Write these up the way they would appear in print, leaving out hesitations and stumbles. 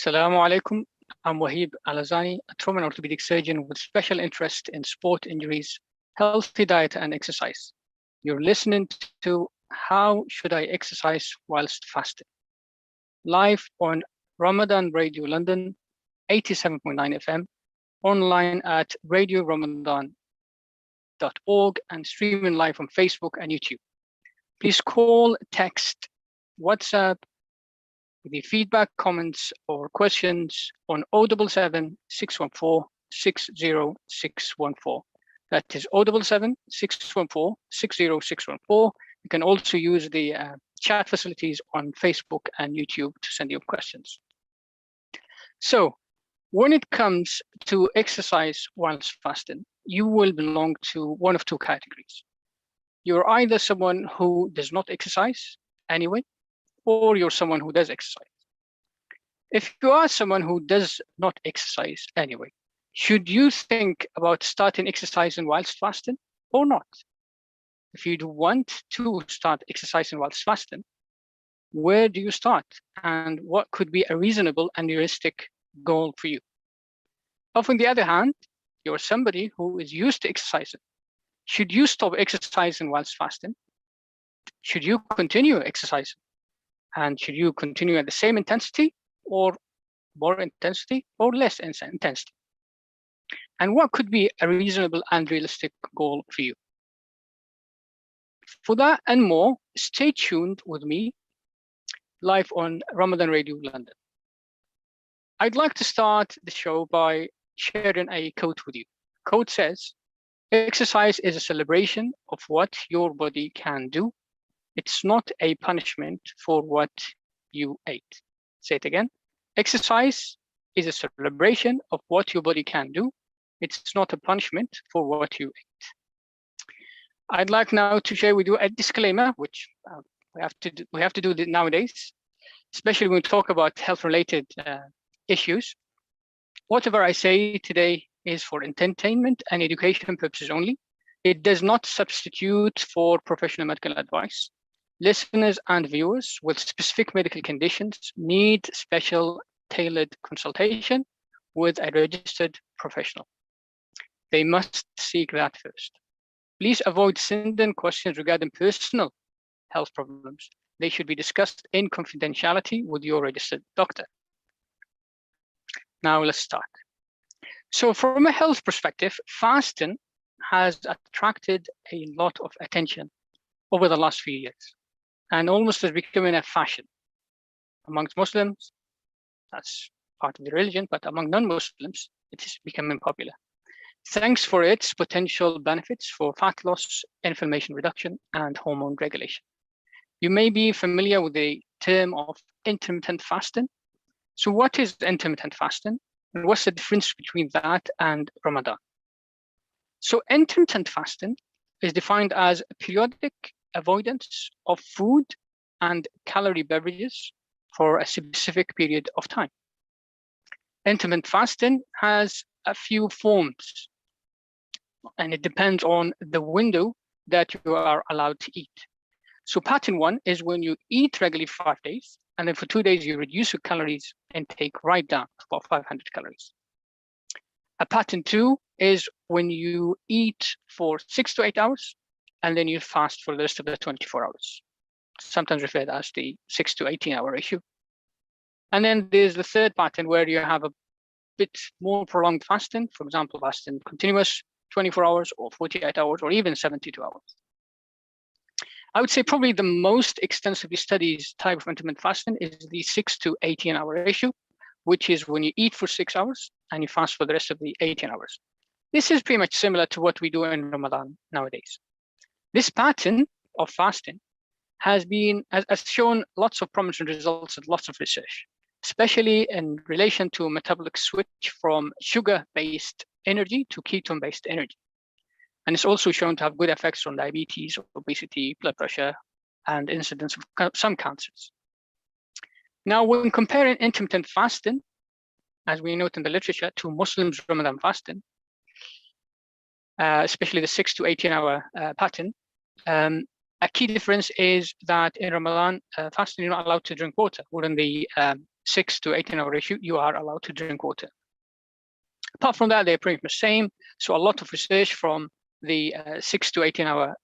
Assalamu alaikum. I'm Waheeb Al-Azzani, a trauma and orthopedic surgeon with special interest in sport injuries, healthy diet, and exercise. You're listening to How Should I Exercise Whilst Fasting? Live on Ramadan Radio London, 87.9 FM, online at radioramadan.org, and streaming live on Facebook and YouTube. Please call, text, WhatsApp, with the feedback, comments, or questions on 077 614 60614. That is 077 614 60614. You can also use the chat facilities on Facebook and YouTube to send your questions. So, when it comes to exercise whilst fasting, you will belong to one of two categories. You're either someone who does not exercise anyway, or you're someone who does exercise. If you are someone who does not exercise anyway, should you think about starting exercising whilst fasting or not? If you want to start exercising whilst fasting, where do you start? And what could be a reasonable and realistic goal for you? If, on the other hand, you're somebody who is used to exercising, should you stop exercising whilst fasting? Should you continue exercising? And should you continue at the same intensity or more intensity or less intensity? And what could be a reasonable and realistic goal for you? For that and more, stay tuned with me live on Ramadan Radio London. I'd like to start the show by sharing a quote with you. The quote says, "Exercise is a celebration of what your body can do. It's not a punishment for what you ate." Say it again. Exercise is a celebration of what your body can do. It's not a punishment for what you ate. I'd like now to share with you a disclaimer, which we have to do nowadays, especially when we talk about health-related issues. Whatever I say today is for entertainment and education purposes only. It does not substitute for professional medical advice. Listeners and viewers with specific medical conditions need special tailored consultation with a registered professional. They must seek that first. Please avoid sending questions regarding personal health problems. They should be discussed in confidentiality with your registered doctor. Now let's start. So from a health perspective, fasting has attracted a lot of attention over the last few years, and almost is becoming a fashion amongst Muslims. That's part of the religion, but among non-Muslims, it is becoming popular. Thanks for its potential benefits for fat loss, inflammation reduction, and hormone regulation. You may be familiar with the term of intermittent fasting. So what is intermittent fasting? And what's the difference between that and Ramadan? So intermittent fasting is defined as a periodic avoidance of food and calorie beverages for a specific period of time. Intermittent fasting has a few forms, and it depends on the window that you are allowed to eat. So pattern 1 is when you eat regularly for 5 days, and then for 2 days you reduce your calories intake right down to about 500 calories. A pattern 2 is when you eat for 6 to 8 hours, and then you fast for the rest of the 24 hours, sometimes referred as the 6 to 18-hour ratio. And then there's the third pattern where you have a bit more prolonged fasting, for example, fasting continuous 24 hours or 48 hours or even 72 hours. I would say probably the most extensively studied type of intermittent fasting is the 6 to 18-hour ratio, which is when you eat for 6 hours and you fast for the rest of the 18 hours. This is pretty much similar to what we do in Ramadan nowadays. This pattern of fasting has shown lots of promising results and lots of research, especially in relation to metabolic switch from sugar-based energy to ketone-based energy. And it's also shown to have good effects on diabetes, obesity, blood pressure, and incidence of some cancers. Now, when comparing intermittent fasting, as we note in the literature, to Muslims' Ramadan fasting, especially the 6 to 18-hour pattern, a key difference is that in Ramadan fasting, you're not allowed to drink water, or in the 6 to 18 hour ratio, you are allowed to drink water. Apart from that, they're pretty much the same. So a lot of research from the 6 to 18 hour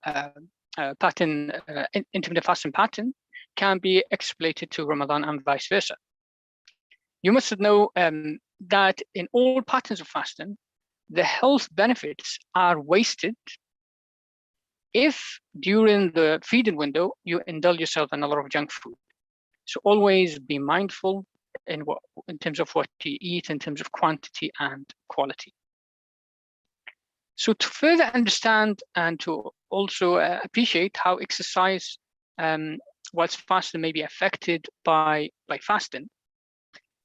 pattern, intermittent fasting pattern, can be extrapolated to Ramadan and vice versa. You must know that in all patterns of fasting, the health benefits are wasted if during the feeding window you indulge yourself in a lot of junk food. So always be mindful in terms of what you eat, in terms of quantity and quality. So to further understand and to also appreciate how exercise whilst fasting may be affected by fasting,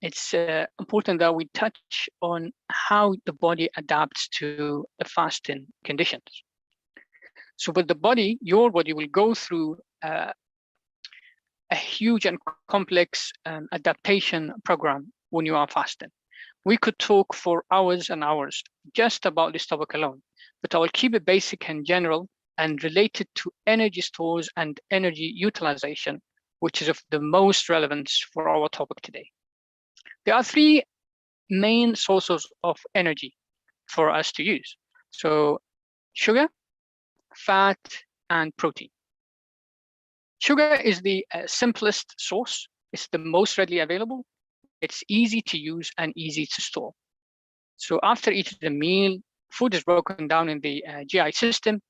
it's important that we touch on how the body adapts to the fasting conditions. So with the body, your body will go through a huge and complex adaptation program when you are fasting. We could talk for hours and hours just about this topic alone, but I will keep it basic and general and related to energy stores and energy utilization, which is of the most relevance for our topic today. There are three main sources of energy for us to use. So sugar, fat, and protein. Sugar is the simplest source. It's the most readily available. It's easy to use and easy to store. So after eating the meal, food is broken down in the GI system.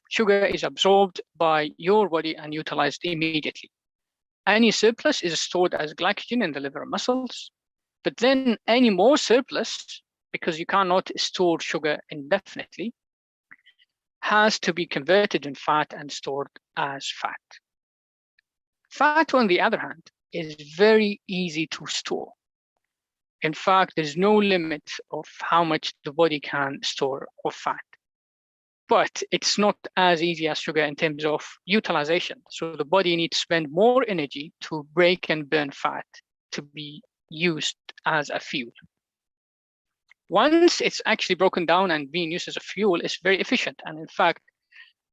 Sugar is absorbed by your body and utilized immediately. Any surplus is stored as glycogen in the liver and muscles. But then any more surplus, because you cannot store sugar indefinitely, has to be converted in fat and stored as fat. Fat, on the other hand, is very easy to store. In fact, there's no limit of how much the body can store of fat. But it's not as easy as sugar in terms of utilization. So the body needs to spend more energy to break and burn fat to be used as a fuel. Once it's actually broken down and being used as a fuel, it's very efficient. And in fact,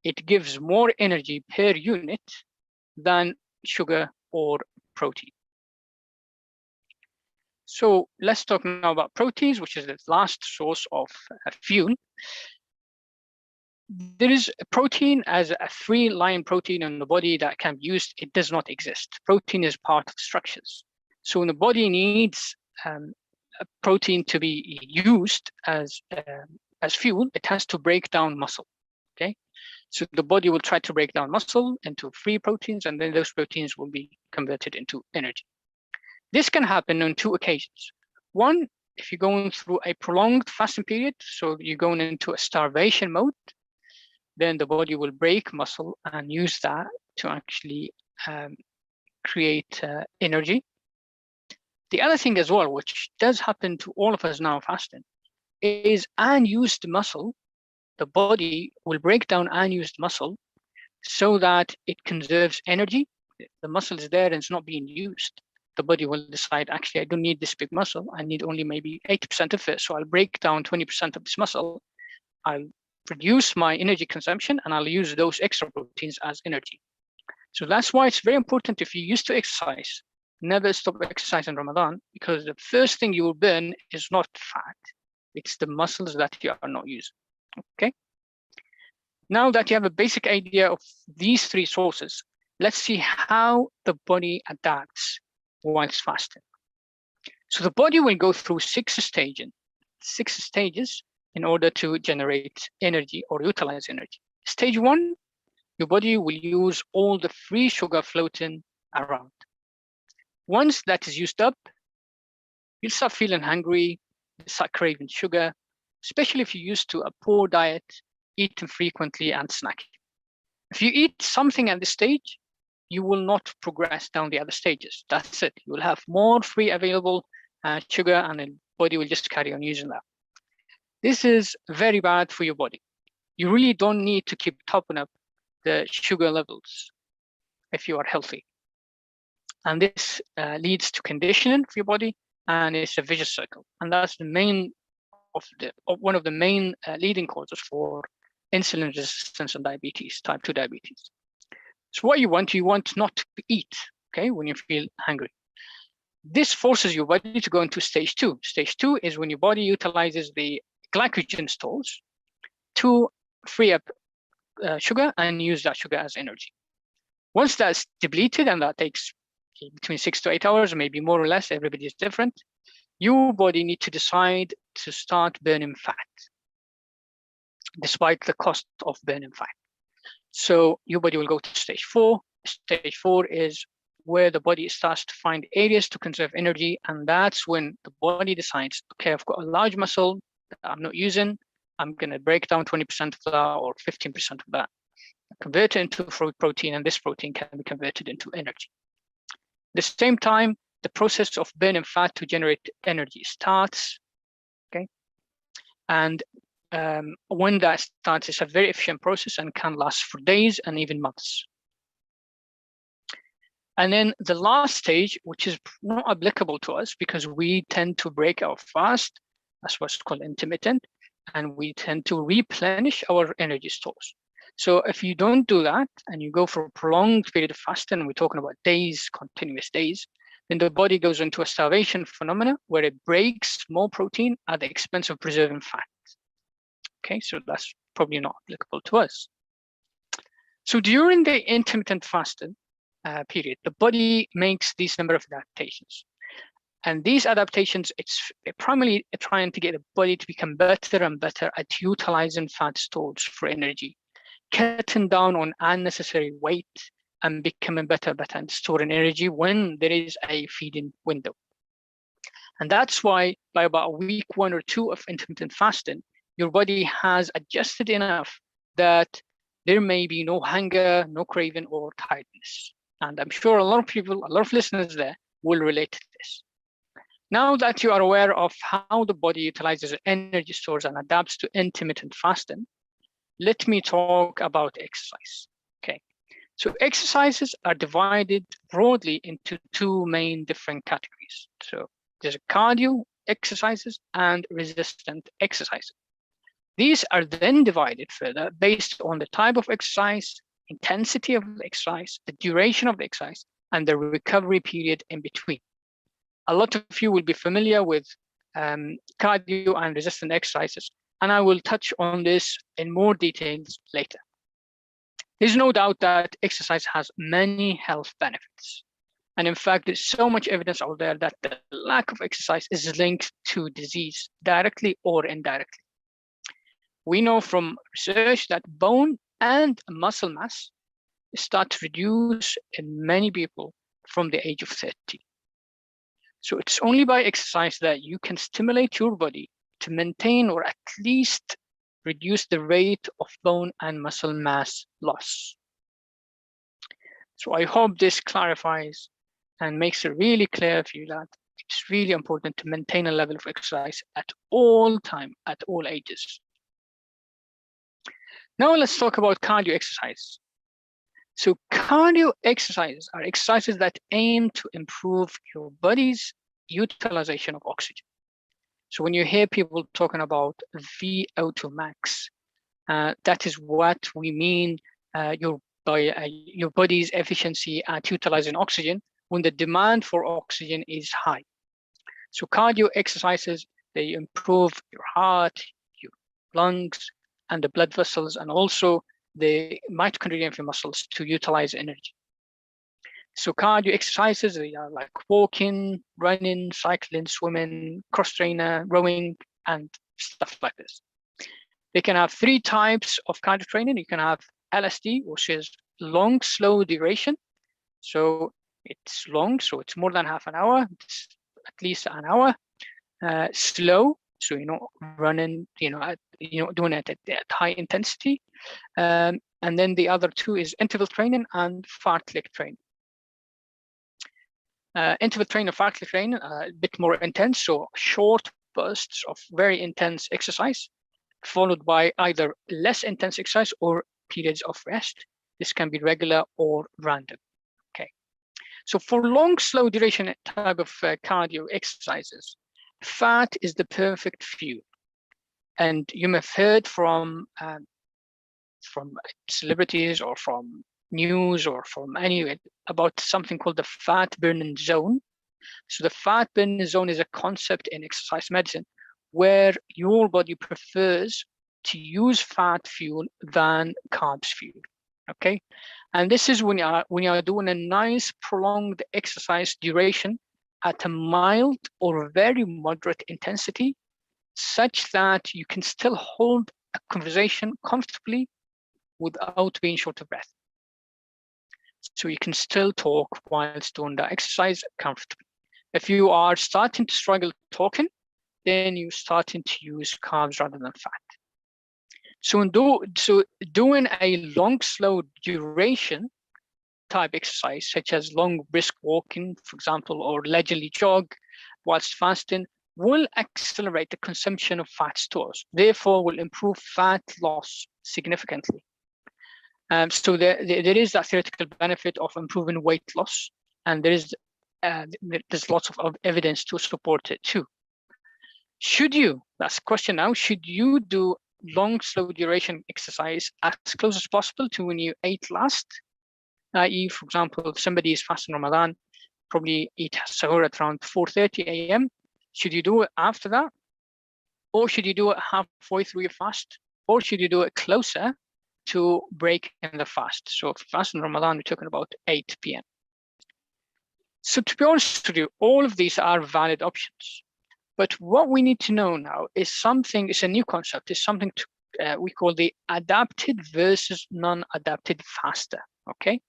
it gives more energy per unit than sugar or protein. So let's talk now about proteins, which is the last source of fuel. There is a protein as a free-lying protein in the body that can be used. It does not exist. Protein is part of structures. So when the body needs a protein to be used as fuel, it has to break down muscle. Okay, so the body will try to break down muscle into free proteins, and then those proteins will be converted into energy. This can happen on two occasions. One, if you're going through a prolonged fasting period, so you're going into a starvation mode, then the body will break muscle and use that to actually create energy. The other thing as well, which does happen to all of us now fasting, is unused muscle. The body will break down unused muscle so that it conserves energy. The muscle is there and it's not being used. The body will decide, actually, I don't need this big muscle. I need only maybe 80% of it. So I'll break down 20% of this muscle. I'll reduce my energy consumption and I'll use those extra proteins as energy. So that's why it's very important, if you used to exercise, never stop exercising in Ramadan, because the first thing you will burn is not fat. It's the muscles that you are not using. Okay. Now that you have a basic idea of these three sources, let's see how the body adapts whilst fasting. So the body will go through six stages in order to generate energy or utilize energy. Stage one, your body will use all the free sugar floating around. Once that is used up, you'll start feeling hungry, you start craving sugar, especially if you're used to a poor diet, eating frequently and snacking. If you eat something at this stage, you will not progress down the other stages. That's it. You will have more free available sugar, and the body will just carry on using that. This is very bad for your body. You really don't need to keep topping up the sugar levels if you are healthy. And this leads to conditioning for your body, and it's a vicious circle. And that's the main one of the main leading causes for insulin resistance and diabetes, type 2 diabetes. So what you want not to eat, okay, when you feel hungry. This forces your body to go into stage 2. Stage 2 is when your body utilizes the glycogen stores to free up sugar and use that sugar as energy. Once that's depleted, and that takes between 6 to 8 hours, maybe more or less, everybody is different, your body needs to decide to start burning fat, despite the cost of burning fat. So your body will go to stage 4. Stage 4 is where the body starts to find areas to conserve energy, and that's when the body decides, okay, I've got a large muscle that I'm not using, I'm going to break down 20% of that or 15% of that, convert it into protein, and this protein can be converted into energy. At the same time, the process of burning fat to generate energy starts, okay? And when that starts, it's a very efficient process and can last for days and even months. And then the last stage, which is not applicable to us because we tend to break our fast, that's what's called intermittent, and we tend to replenish our energy stores. So if you don't do that and you go for a prolonged period of fasting, we're talking about days, continuous days, then the body goes into a starvation phenomena where it breaks more protein at the expense of preserving fat. Okay, so that's probably not applicable to us. So during the intermittent fasting period, the body makes these number of adaptations. And these adaptations, it's primarily trying to get the body to become better and better at utilizing fat stores for energy, cutting down on unnecessary weight, and becoming better at storing energy when there is a feeding window. And that's why by about week 1 or 2 of intermittent fasting, your body has adjusted enough that there may be no hunger, no craving, or tiredness. And I'm sure a lot of people, a lot of listeners there will relate to this. Now that you are aware of how the body utilizes energy stores and adapts to intermittent fasting, let me talk about exercise. Okay, so exercises are divided broadly into 2 main different categories. So there's cardio exercises and resistant exercises. These are then divided further based on the type of exercise, intensity of the exercise, the duration of the exercise, and the recovery period in between. A lot of you will be familiar with cardio and resistant exercises, and I will touch on this in more details later. There's no doubt that exercise has many health benefits. And in fact, there's so much evidence out there that the lack of exercise is linked to disease directly or indirectly. We know from research that bone and muscle mass start to reduce in many people from the age of 30. So it's only by exercise that you can stimulate your body to maintain or at least reduce the rate of bone and muscle mass loss. So I hope this clarifies and makes it really clear for you that it's really important to maintain a level of exercise at all time, at all ages. Now let's talk about cardio exercise. So cardio exercises are exercises that aim to improve your body's utilization of oxygen. So when you hear people talking about VO2 max, that is what we mean your body's efficiency at utilizing oxygen when the demand for oxygen is high. So cardio exercises, they improve your heart, your lungs, and the blood vessels, and also the mitochondria of your muscles to utilize energy. So cardio exercises, they are like walking, running, cycling, swimming, cross trainer, rowing, and stuff like this. They can have 3 types of cardio training. You can have LSD, which is long, slow duration. So it's long, so it's more than half an hour, it's at least an hour. Slow, so running, doing it at high intensity. And then the other 2 is interval training and fartlek training. Interval training and fartlek training are a bit more intense, so short bursts of very intense exercise, followed by either less intense exercise or periods of rest. This can be regular or random. Okay, so for long, slow duration type of cardio exercises, fat is the perfect fuel. And you may have heard from celebrities or from news or from anywhere about something called the fat burning zone. So the fat burning zone is a concept in exercise medicine where your body prefers to use fat fuel than carbs fuel. Okay, and this is when you are doing a nice prolonged exercise duration at a mild or very moderate intensity, such that you can still hold a conversation comfortably without being short of breath. So you can still talk whilst doing the exercise comfortably. If you are starting to struggle talking, then you're starting to use carbs rather than fat. So doing a long, slow duration type exercise, such as long brisk walking, for example, or leisurely jog whilst fasting, will accelerate the consumption of fat stores, therefore will improve fat loss significantly. So there is that theoretical benefit of improving weight loss, and there's lots of evidence to support it too. Should you, that's the question now, should you do long, slow duration exercise as close as possible to when you ate last? I.e., for example, if somebody is fasting Ramadan, probably eat sahur at around 4:30 a.m. Should you do it after that? Or should you do it halfway through your fast? Or should you do it closer to break in the fast? So if you fast in Ramadan, we're talking about 8 p.m. So to be honest with you, all of these are valid options. But what we need to know now is something, it's a new concept, is something we call the adapted versus non-adapted faster, okay?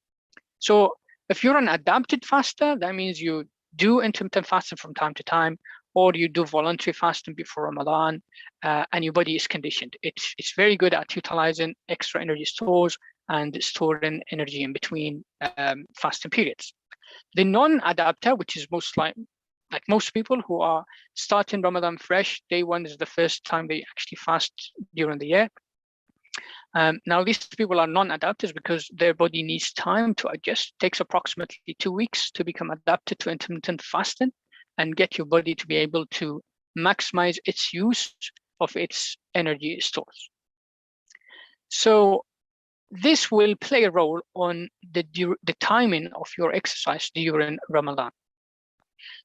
So if you're an adapted faster, that means you do intermittent fasting from time to time, or you do voluntary fasting before Ramadan, and your body is conditioned. It's very good at utilizing extra energy stores and storing energy in between fasting periods. The non-adapter, which is most like most people who are starting Ramadan fresh, day one is the first time they actually fast during the year. Now, these people are non-adapters because their body needs time to adjust. It takes approximately 2 weeks to become adapted to intermittent fasting and get your body to be able to maximize its use of its energy stores. So this will play a role on the timing of your exercise during Ramadan.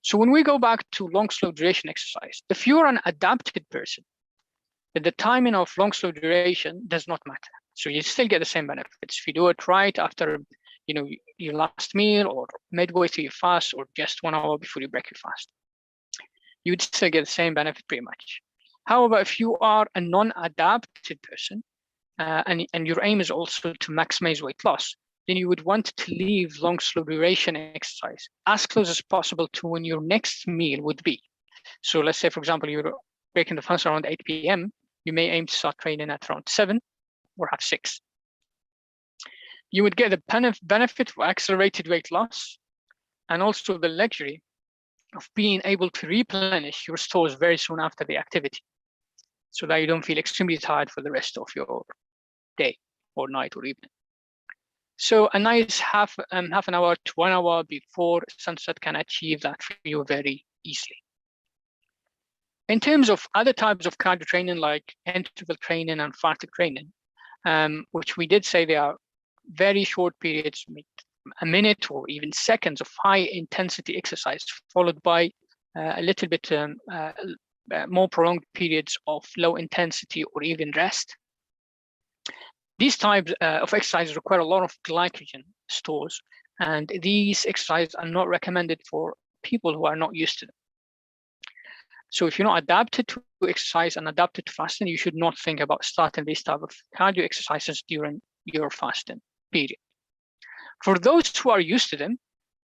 So when we go back to long, slow duration exercise, if you're an adapted person, the timing of long, slow duration does not matter. So you still get the same benefits. If you do it right after, your last meal, or midway through your fast, or just 1 hour before you break your fast, you'd still get the same benefit pretty much. However, if you are a non-adapted person, and your aim is also to maximize weight loss, then you would want to leave long, slow duration exercise as close as possible to when your next meal would be. So let's say, for example, you're breaking the fast around 8 p.m., you may aim to start training at around 7 or half 6. You would get the benefit of accelerated weight loss, and also the luxury of being able to replenish your stores very soon after the activity, so that you don't feel extremely tired for the rest of your day or night or evening. So a nice half an hour to 1 hour before sunset can achieve that for you very easily. In terms of other types of cardio training, like interval training and fatigue training, which we did say they are very short periods, a minute or even seconds of high intensity exercise, followed by a little bit more prolonged periods of low intensity or even rest. These types of exercises require a lot of glycogen stores, and these exercises are not recommended for people who are not used to them. So if you're not adapted to exercise and adapted to fasting, you should not think about starting these type of cardio exercises during your fasting period. For those who are used to them,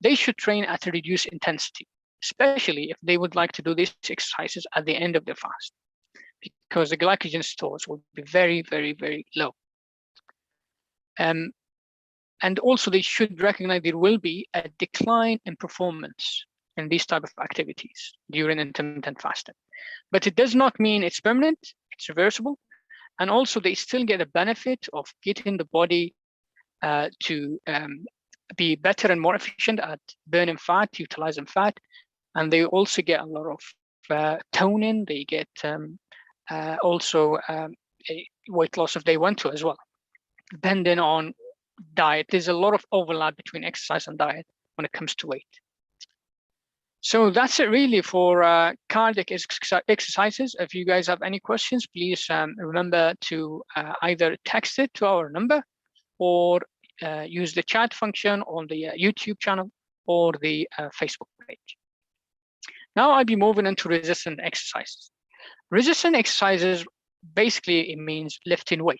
they should train at a reduced intensity, especially if they would like to do these exercises at the end of their fast, because the glycogen stores will be very, very, very low. And also they should recognize there will be a decline in performance in these type of activities during intermittent fasting. But it does not mean it's permanent, it's reversible. And also they still get the benefit of getting the body to be better and more efficient at burning fat, utilizing fat. And they also get a lot of toning. They get also a weight loss if they want to as well, depending on diet. There's a lot of overlap between exercise and diet when it comes to weight. So that's it really for cardiac exercises. If you guys have any questions, please remember to either text it to our number or use the chat function on the YouTube channel or the Facebook page. Now I'll be moving into resistant exercises. Resistant exercises, basically it means lifting weight.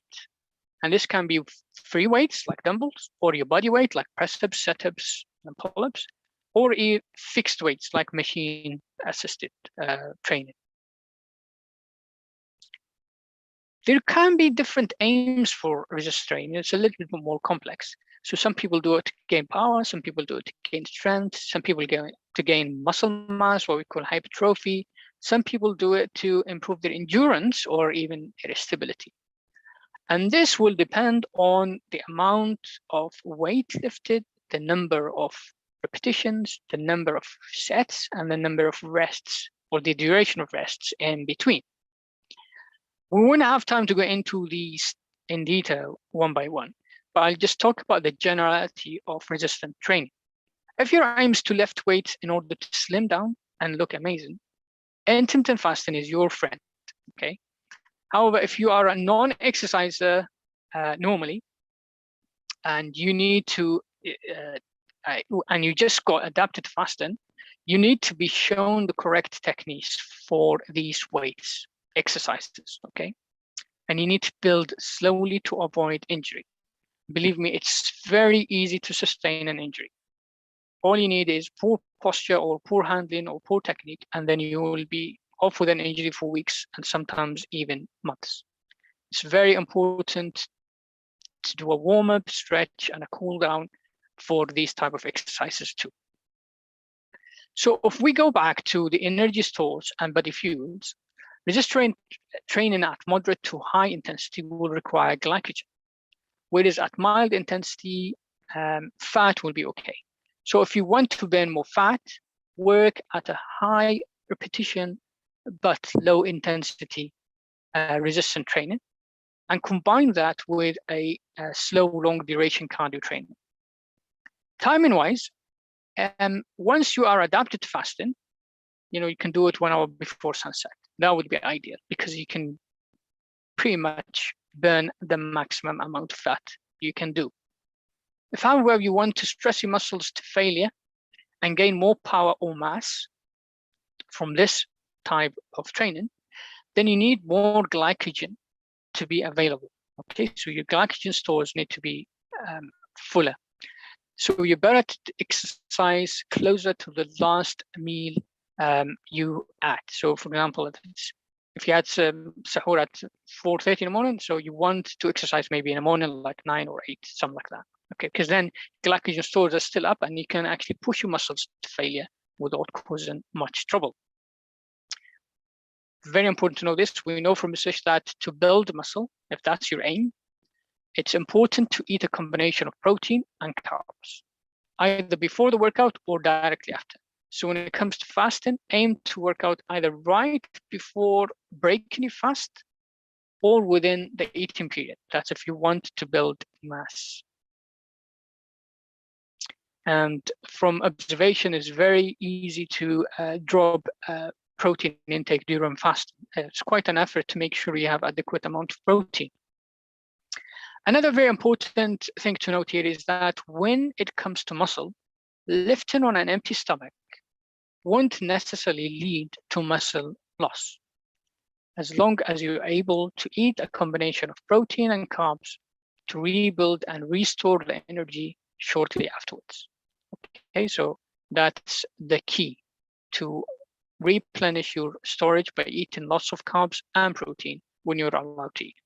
And this can be free weights like dumbbells, or your body weight like press-ups, sit-ups, and pull-ups, or fixed weights like machine-assisted training. There can be different aims for resistance training. It's a little bit more complex. So some people do it to gain power, some people do it to gain strength, some people to gain muscle mass, what we call hypertrophy. Some people do it to improve their endurance or even their stability. And this will depend on the amount of weight lifted, the number of repetitions, the number of sets, and the number of rests or the duration of rests in between. We won't have time to go into these in detail one by one, but I'll just talk about the generality of resistant training. If your aim is to lift weights in order to slim down and look amazing, intermittent fasting is your friend, okay? However, if you are a non-exerciser normally, and you need to, and you just got adapted fasting, you need to be shown the correct techniques for these weights exercises, okay? And you need to build slowly to avoid injury. Believe me, it's very easy to sustain an injury. All you need is poor posture or poor handling or poor technique, and then you will be off with an injury for weeks and sometimes even months. It's very important to do a warm-up, stretch, and a cool down for these type of exercises too. So if we go back to the energy stores and body fuels, resistance training at moderate to high intensity will require glycogen, whereas at mild intensity, fat will be okay. So if you want to burn more fat, work at a high repetition but low intensity resistant training, and combine that with a slow, long duration cardio training. Timing wise, once you are adapted to fasting, you can do it 1 hour before sunset. That would be ideal because you can pretty much burn the maximum amount of fat you can do. If, however, you want to stress your muscles to failure and gain more power or mass from this type of training, then you need more glycogen to be available. Okay, so your glycogen stores need to be fuller. So you're better to exercise closer to the last meal you ate. So for example, if you had sahur at 4:30 in the morning, so you want to exercise maybe in the morning like 9 or 8, something like that. Okay, because then glycogen stores are still up and you can actually push your muscles to failure without causing much trouble. Very important to know this. We know from research that to build muscle, if that's your aim, it's important to eat a combination of protein and carbs, either before the workout or directly after. So when it comes to fasting, aim to work out either right before breaking your fast or within the eating period. That's if you want to build mass. And from observation, it's very easy to drop protein intake during fasting. It's quite an effort to make sure you have adequate amount of protein. Another very important thing to note here is that when it comes to muscle, lifting on an empty stomach won't necessarily lead to muscle loss, as long as you're able to eat a combination of protein and carbs to rebuild and restore the energy shortly afterwards. Okay, so that's the key to replenish your storage by eating lots of carbs and protein when you're allowed to eat.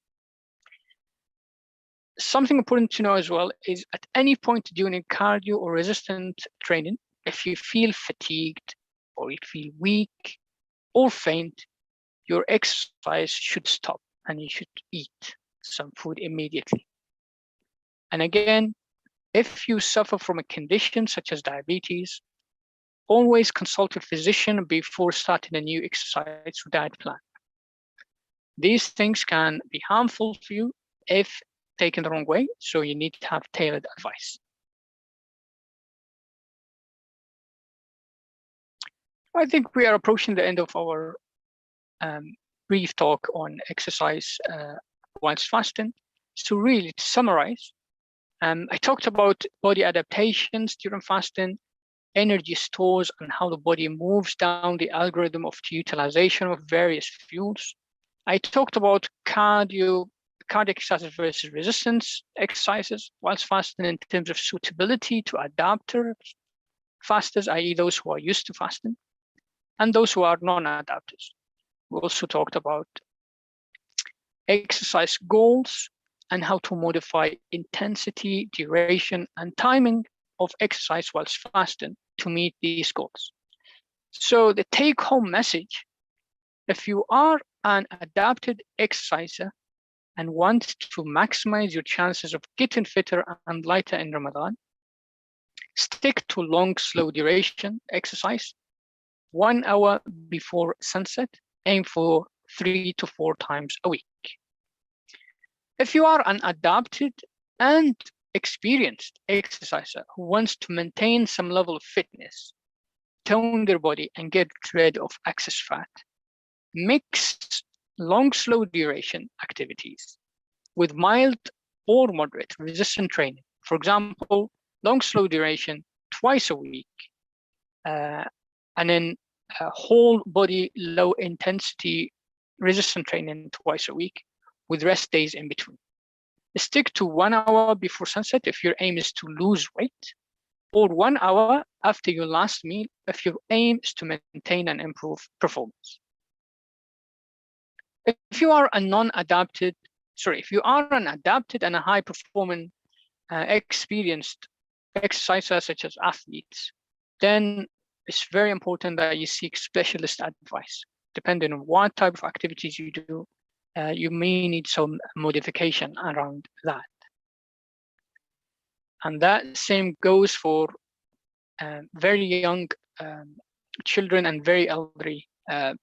Something important to know as well is at any point during cardio or resistant training, if you feel fatigued or you feel weak or faint, your exercise should stop and you should eat some food immediately. And again, if you suffer from a condition such as diabetes, always consult a physician before starting a new exercise or diet plan. These things can be harmful for you if taken the wrong way, so you need to have tailored advice. I think we are approaching the end of our brief talk on exercise whilst fasting. So really, to summarize, I talked about body adaptations during fasting, energy stores, and how the body moves down the algorithm of the utilization of various fuels. I talked about cardiac exercises versus resistance exercises whilst fasting in terms of suitability to adapter fasters, i.e. those who are used to fasting, and those who are non-adapters. We also talked about exercise goals and how to modify intensity, duration, and timing of exercise whilst fasting to meet these goals. So the take-home message, if you are an adapted exerciser and want to maximize your chances of getting fitter and lighter in Ramadan, stick to long, slow duration exercise, 1 hour before sunset, aim for 3 to 4 times a week. If you are an adapted and experienced exerciser who wants to maintain some level of fitness, tone their body, and get rid of excess fat, mix long, slow duration activities with mild or moderate resistant training. For example, long, slow duration twice a week, and then whole body, low intensity resistant training twice a week with rest days in between. Stick to 1 hour before sunset if your aim is to lose weight, or 1 hour after your last meal if your aim is to maintain and improve performance. If you are an adapted and a high-performing, experienced exerciser such as athletes, then it's very important that you seek specialist advice. Depending on what type of activities you do, you may need some modification around that. And that same goes for very young children and very elderly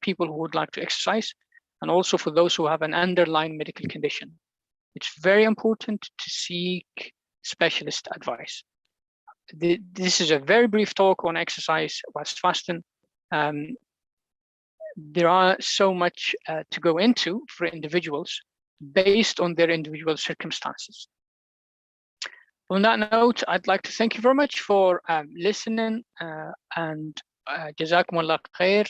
people who would like to exercise, and also for those who have an underlying medical condition. It's very important to seek specialist advice. This is a very brief talk on exercise whilst fasting. There are so much to go into for individuals based on their individual circumstances. On that note, I'd like to thank you very much for listening, and Jazakumullah khair.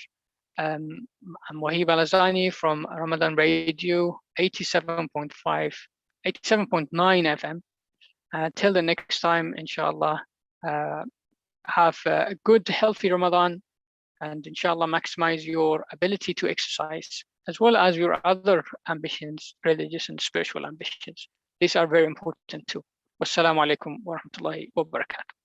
I'm Waheeb Al-Azzani from Ramadan Radio 87.9 FM. Till the next time, inshallah, have a good, healthy Ramadan, and inshallah maximize your ability to exercise as well as your other ambitions, religious and spiritual ambitions. These are very important too. Wassalamu alaikum wa rahmatullahi wa barakatuh.